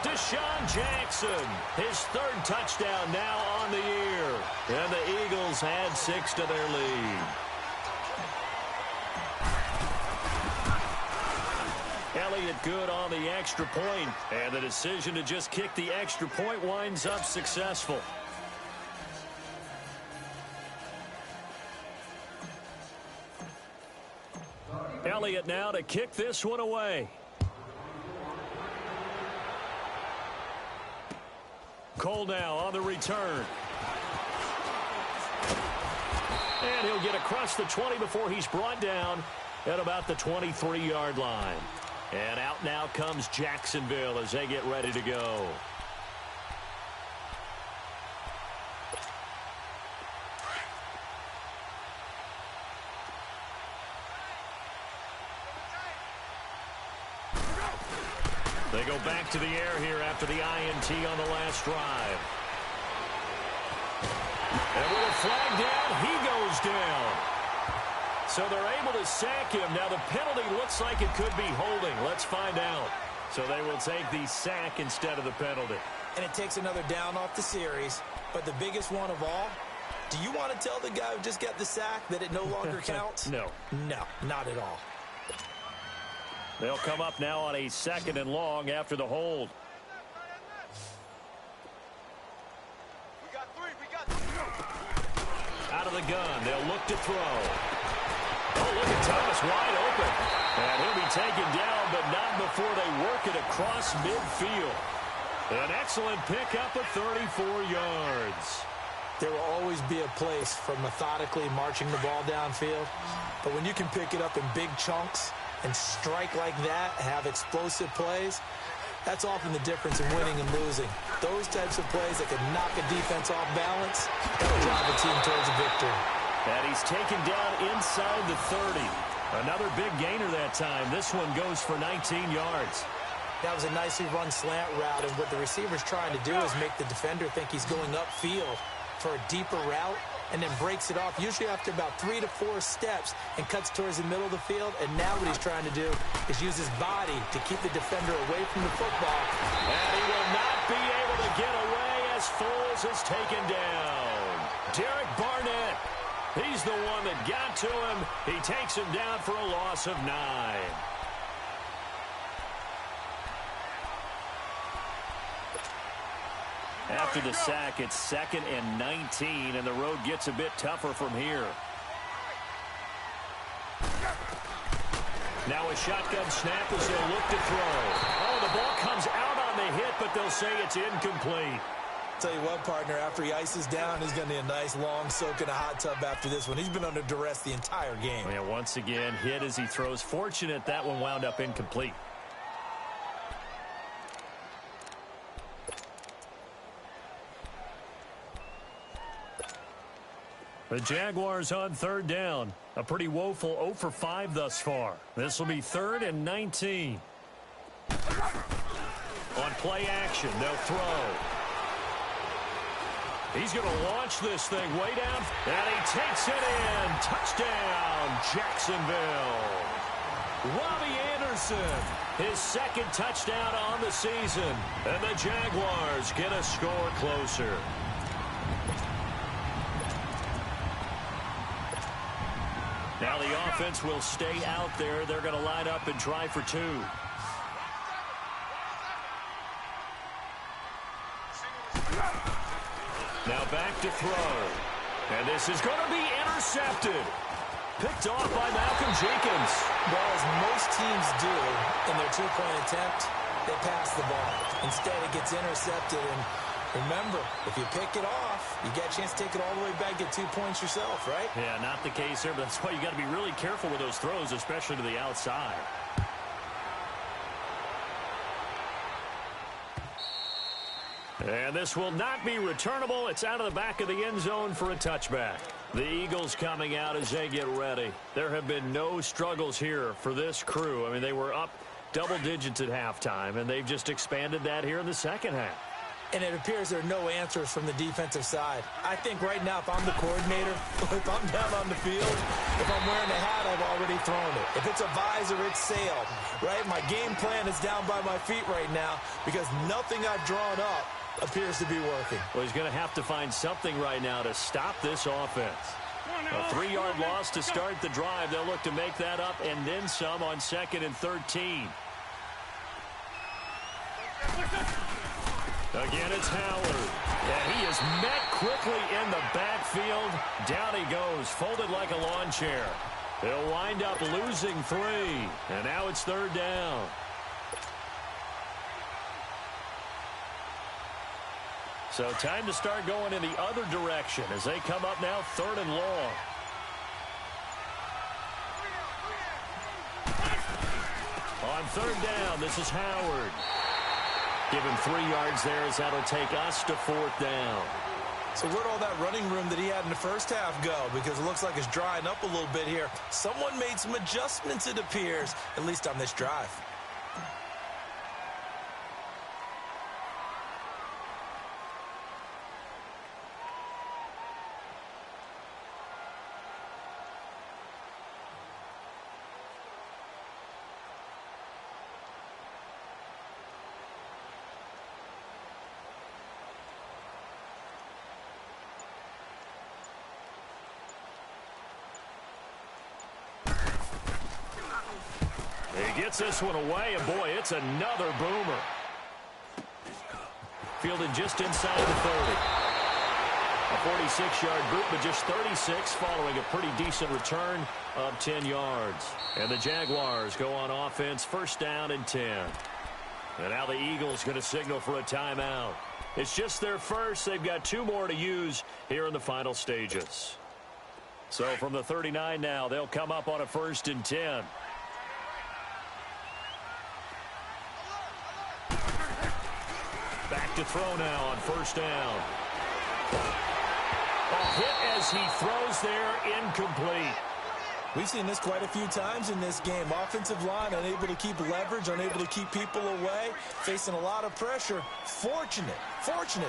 Deshaun Jackson, his 3rd touchdown now on the year. And the Eagles add 6 to their lead. Elliott good on the extra point. And the decision to just kick the extra point winds up successful. Elliott now to kick this one away. Cole now on the return. And he'll get across the 20 before he's brought down at about the 23-yard line. And out now comes Jacksonville as they get ready to go. They go back to the air here after the INT on the last drive. And with a flag down, he goes down. So they're able to sack him. Now the penalty looks like it could be holding. Let's find out. So they will take the sack instead of the penalty. And it takes another down off the series. But the biggest one of all, do you want to tell the guy who just got the sack that it no longer counts? No. No, not at all. They'll come up now on a 2nd and long after the hold. We got 3. We got 3. Out of the gun. They'll look to throw. Oh, look at Thomas wide open. And he'll be taken down, but not before they work it across midfield. An excellent pickup of 34 yards. There will always be a place for methodically marching the ball downfield. But when you can pick it up in big chunks and strike like that, have explosive plays, that's often the difference in winning and losing. Those types of plays that can knock a defense off balance, that'll drive a team towards a victory. And he's taken down inside the 30. Another big gainer that time. This one goes for 19 yards. That was a nicely run slant route, and what the receiver's trying to do is make the defender think he's going upfield for a deeper route, and then breaks it off, usually after about 3 to 4 steps, and cuts towards the middle of the field. And now what he's trying to do is use his body to keep the defender away from the football. And he will not be able to get away as Foles is taken down. Derek Barnett, he's the one that got to him. He takes him down for a loss of 9. after the sack, it's 2nd and 19, and the road gets a bit tougher from here. Now a shotgun snap as they'll look to throw. Oh, the ball comes out on the hit, but they'll say it's incomplete. Tell you what, partner, after he ices down, he's going to need a nice long soak in a hot tub after this one. He's been under duress the entire game. Yeah, once again, hit as he throws. Fortunate that one wound up incomplete. The Jaguars on 3rd down. A pretty woeful 0 for 5 thus far. This will be 3rd and 19. On play action, they'll throw. He's going to launch this thing way down, and he takes it in. Touchdown, Jacksonville. Robbie Anderson, his 2nd touchdown on the season, and the Jaguars get a score closer. Now the offense will stay out there. They're going to line up and try for 2. Now back to throw. And this is going to be intercepted. Picked off by Malcolm Jenkins. Well, as most teams do in their 2-point attempt, they pass the ball. Instead, it gets intercepted. And remember, if you pick it off, you get a chance to take it all the way back, get 2 points yourself, right? Yeah, not the case there, but that's why you got to be really careful with those throws, especially to the outside. And this will not be returnable. It's out of the back of the end zone for a touchback. The Eagles coming out as they get ready. There have been no struggles here for this crew. I mean, they were up double digits at halftime, and they've just expanded that here in the second half. And it appears there are no answers from the defensive side. I think right now, if I'm the coordinator, if I'm down on the field, if I'm wearing a hat, I've already thrown it. If it's a visor, it's sailed, right? My game plan is down by my feet right now because nothing I've drawn up appears to be working. Well, he's going to have to find something right now to stop this offense. A 3-yard loss to start the drive. They'll look to make that up and then some on 2nd and 13. Again, it's Howard. And he is met quickly in the backfield. Down he goes, folded like a lawn chair. They'll wind up losing 3. And now it's 3rd down. So time to start going in the other direction as they come up now 3rd and long. On 3rd down, this is Howard. Give him 3 yards there as that'll take us to 4th down. So where'd all that running room that he had in the first half go? Because it looks like it's drying up a little bit here. Someone made some adjustments, it appears, at least on this drive. He gets this one away, and boy, it's another boomer. Fielded just inside the 30. A 46-yard boot, but just 36 following a pretty decent return of 10 yards. And the Jaguars go on offense, 1st down and 10. And now the Eagles going to signal for a timeout. It's just their first. They've got 2 more to use here in the final stages. So from the 39 now, they'll come up on a 1st and 10. Back to throw now on 1st down. A hit as he throws there, incomplete. We've seen this quite a few times in this game. Offensive line unable to keep leverage, unable to keep people away, facing a lot of pressure. Fortunate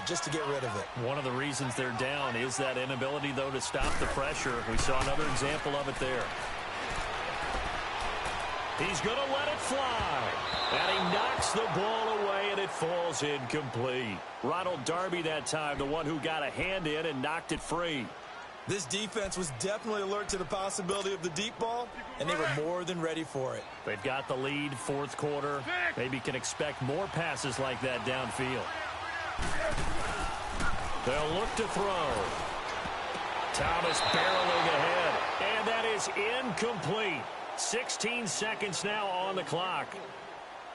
just to get rid of it. One of the reasons they're down is that inability, though, to stop the pressure. We saw another example of it there. He's going to let it fly. And he knocks the ball away, and it falls incomplete. Ronald Darby that time, the one who got a hand in and knocked it free. This defense was definitely alert to the possibility of the deep ball, and they were more than ready for it. They've got the lead, 4th quarter. Maybe can expect more passes like that downfield. They'll look to throw. Thomas barreling ahead, and that is incomplete. 16 seconds now on the clock.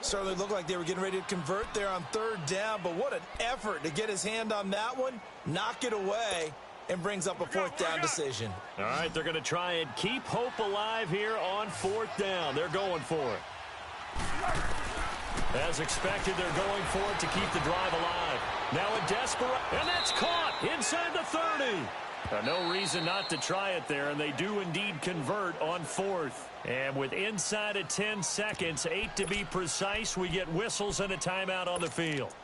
Certainly looked like they were getting ready to convert there on third down, but what an effort to get his hand on that one, knock it away, and brings up a fourth down decision. All right, they're going to try and keep hope alive here on fourth down. They're going for it. As expected, they're going for it to keep the drive alive. Now a desperate, and that's caught inside the 30. No reason not to try it there, and they do indeed convert on fourth. And with inside of 10 seconds, 8 to be precise, we get whistles and a timeout on the field.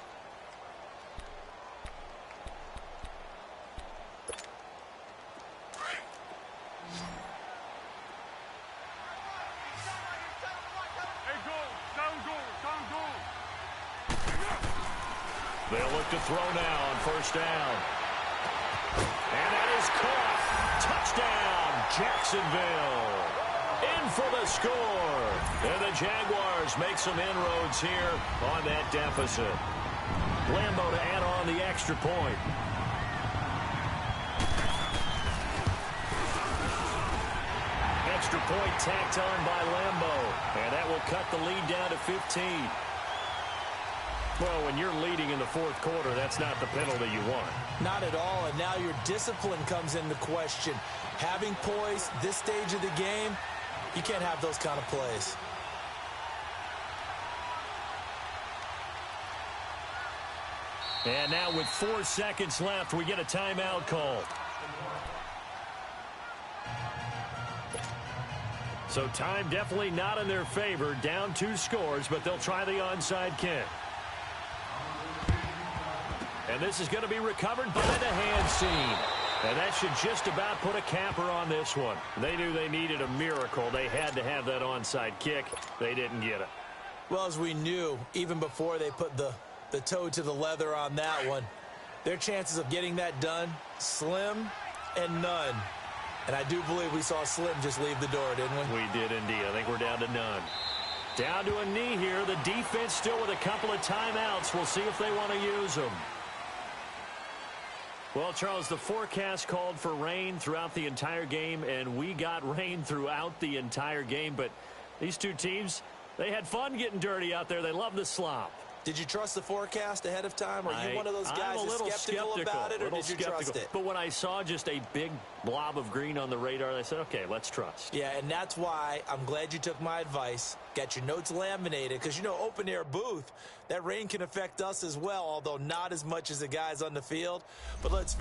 They'll look to throw now on first down. And that is caught. Touchdown, Jacksonville. In for the score. And the Jaguars make some inroads here on that deficit. Lambo to add on the extra point. Extra point tacked on by Lambo. And that will cut the lead down to 15. Well, when you're leading in the fourth quarter, that's not the penalty you want. Not at all, and now your discipline comes into question. Having poise this stage of the game, you can't have those kind of plays. And now with 4 seconds left, we get a timeout call. So time definitely not in their favor. Down 2 scores, but they'll try the onside kick. And this is going to be recovered by the hands team. And that should just about put a capper on this one. They knew they needed a miracle. They had to have that onside kick. They didn't get it. Well, as we knew, even before they put the toe to the leather on that one, their chances of getting that done, slim and none. And I do believe we saw Slim just leave the door, didn't we? We did indeed. I think we're down to none. Down to a knee here. The defense still with a couple of timeouts. We'll see if they want to use them. Well, Charles, the forecast called for rain throughout the entire game, and we got rain throughout the entire game. But these two teams, they had fun getting dirty out there. They love the slop. Did you trust the forecast ahead of time? Are you one of those guys that's skeptical about it, or did you trust it? But when I saw just a big blob of green on the radar, I said, okay, let's trust. Yeah, and that's why I'm glad you took my advice. Got your notes laminated, because, you know, open-air booth, that rain can affect us as well, although not as much as the guys on the field. But let's...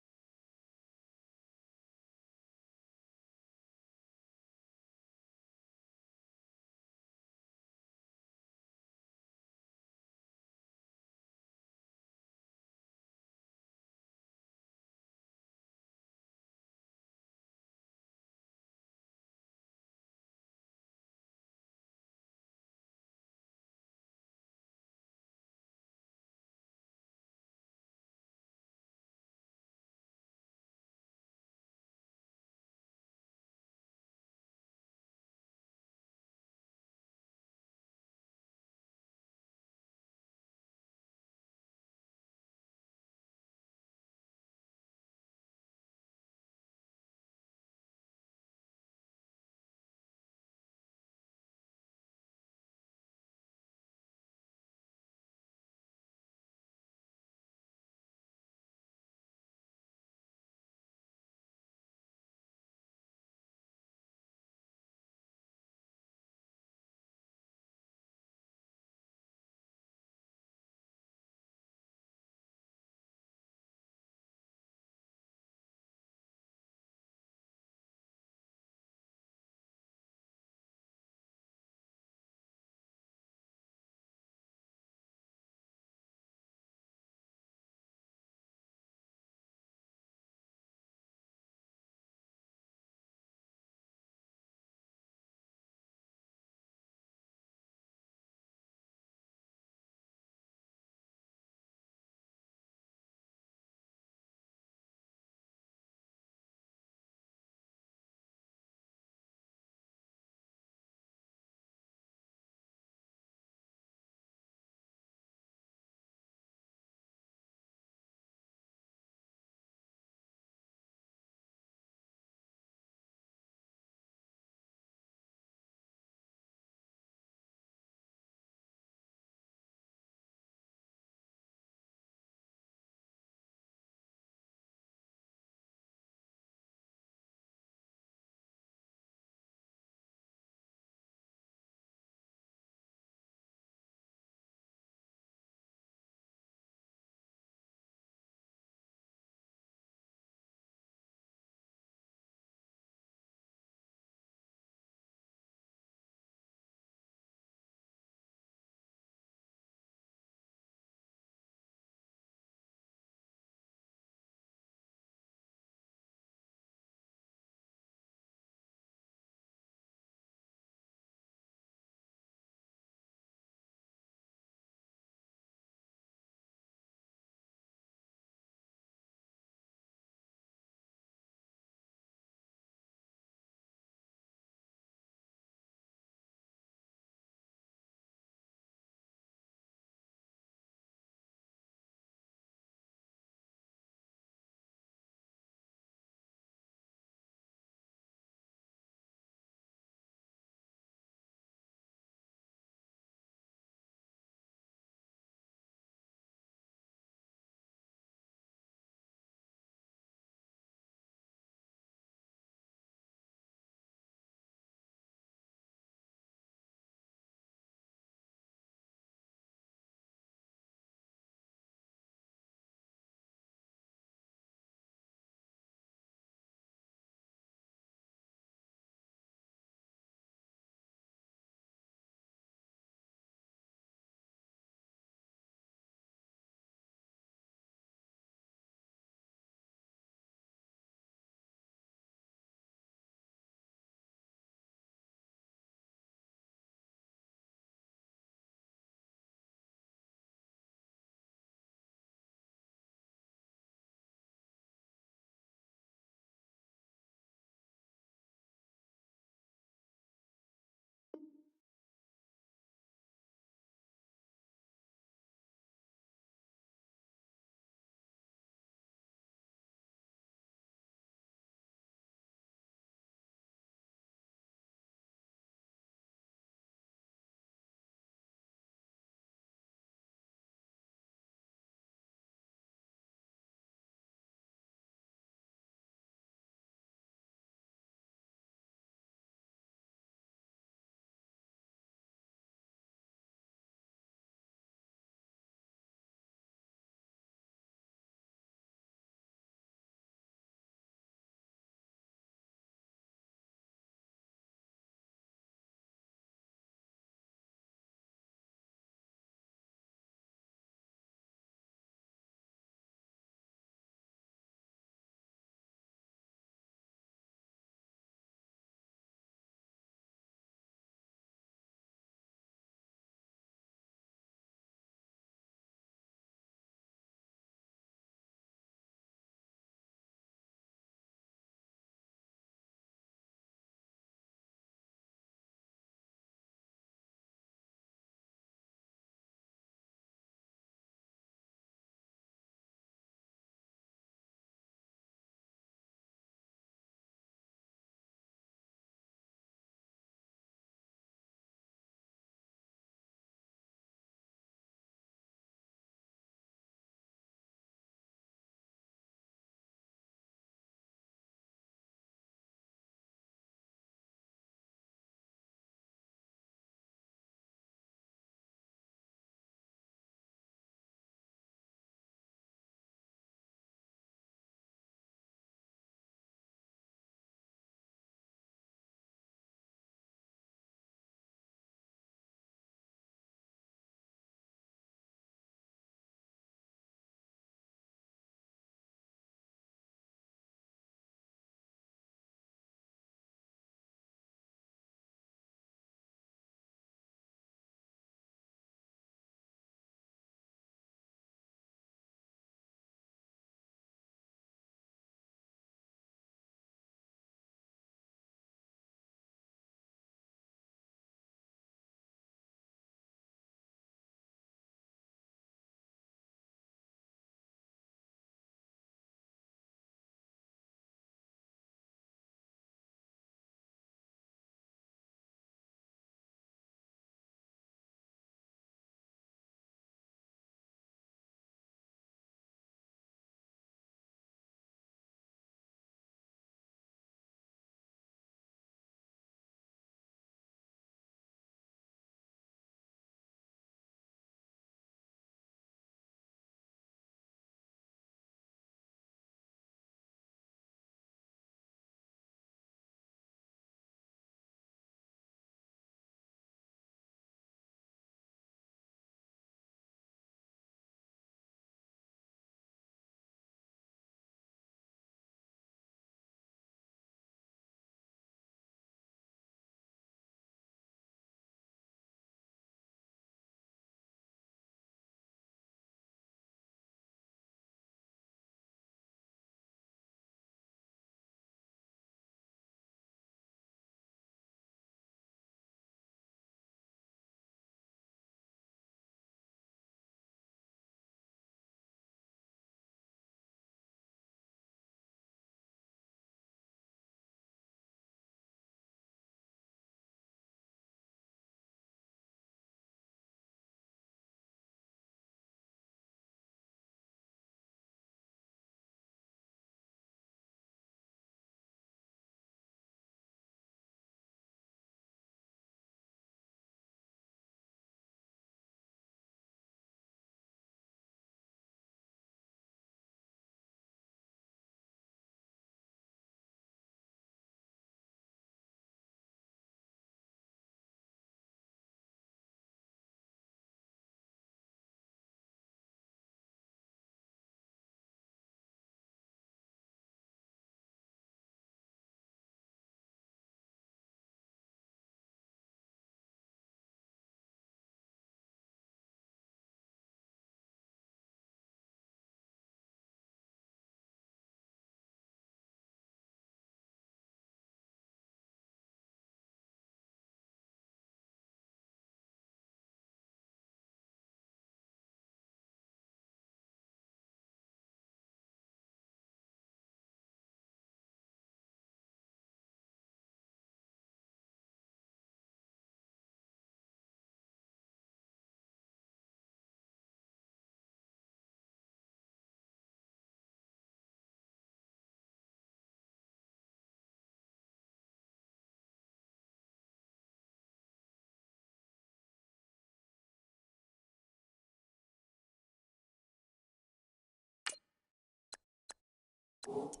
You